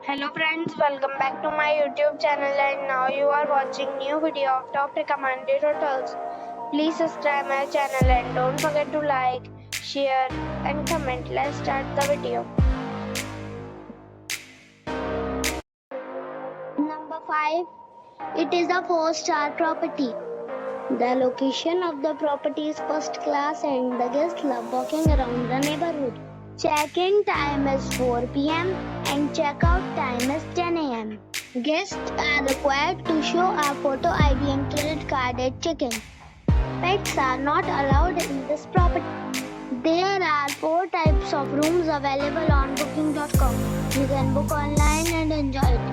Hello friends, welcome back to my YouTube channel and now you are watching new video of top recommended hotels. Please subscribe my channel and don't forget to like, share and comment. Let's start the video. Number 5. It is a 4-star property. The location of the property is first class and the guests love walking around the neighborhood. Check-in time is 4 p.m. and check-out time is 10 a.m. Guests are required to show a photo ID and credit card at check-in. Pets are not allowed in this property. There are 4 types of rooms available on booking.com. You can book online and enjoy it.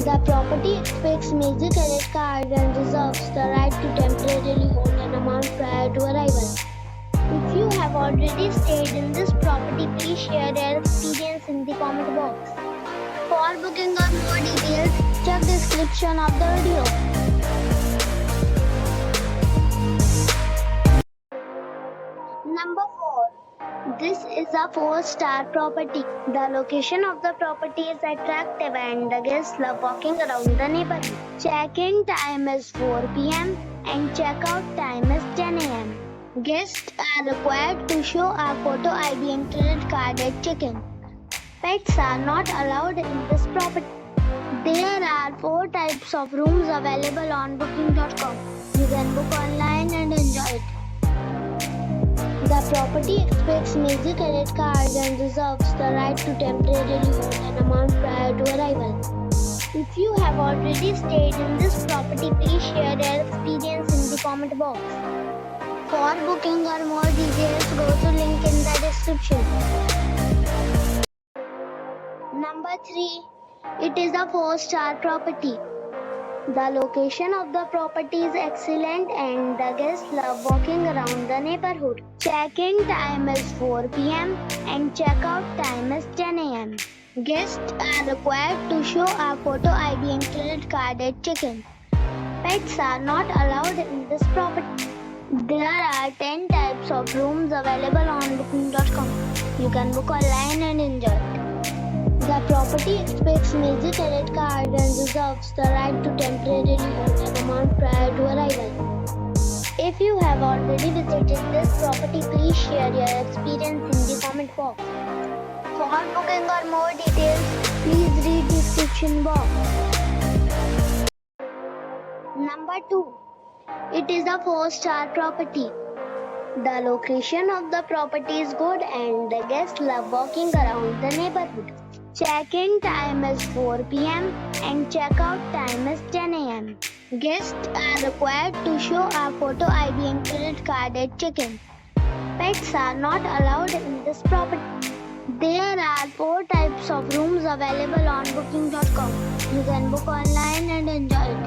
The property expects major credit card and reserves the right to temporarily hold an amount prior to arrival. If you have already stayed in this property, please share your experience in the comment box. For booking or more details, check the description of the video. Number 4. This is a 4-star property. The location of the property is attractive and the guests love walking around the neighborhood. Check-in time is 4 p.m. and check-out time is 10 a.m. Guests are required to show a photo ID and credit card at check-in. Pets are not allowed in this property. There are 4 types of rooms available on booking.com. You can book online and enjoy it. The property expects major credit card and reserves the right to temporarily hold an amount prior to arrival. If you have already stayed in this property, please share your experience in the comment box. For booking or more details, go to link in the description. Number 3. It is a 4-star property. The location of the property is excellent and the guests love walking around the neighborhood. Check-in time is 4 p.m. and check-out time is 10 a.m. Guests are required to show a photo ID and credit card at check-in. Pets are not allowed in this property. There are 10 types of rooms available on booking.com. You can book online and enjoy it. The property expects major credit card and reserves the right to temporarily hold an amount prior to arrival. If you have already visited this property, please share your experience in the comment box. For booking or more details, please read the description box. Number 2. It is a 4-star property. The location of the property is good and the guests love walking around the neighborhood. Check-in time is 4 p.m. and check-out time is 10 a.m. Guests are required to show a photo ID and credit card at check-in. Pets are not allowed in this property. There are 4 types of rooms available on booking.com. You can book online and enjoy it.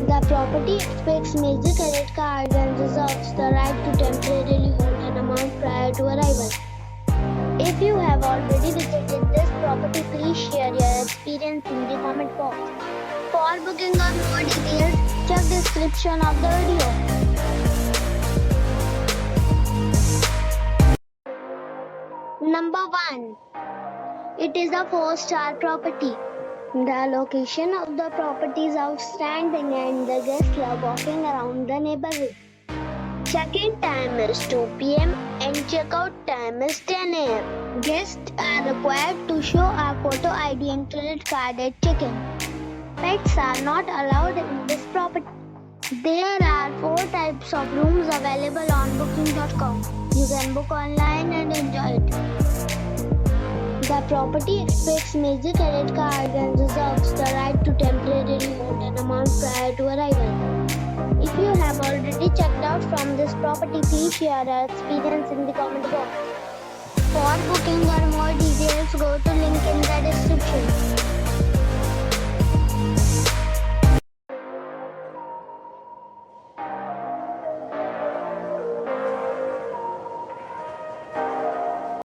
The property expects major credit card and reserves the right to temporarily hold an amount prior to arrival. If you have already visited this property, please share your experience in the comment box. For booking or more details, check the description of the video. Number 1. It is a 4-star property. The location of the property is outstanding and the guests love walking around the neighborhood. Check-in time is 2 p.m. and check-out time is 10 a.m. Guests are required to show a photo ID and credit card at check-in. Pets are not allowed in this property. There are 4 types of rooms available on booking.com. You can book online and enjoy it. The property expects major credit card and reserves the right to temporarily hold an amount prior to arrival. If you have already checked out from this property, please share your experience in the comment box. For booking or more details, go to link in the description.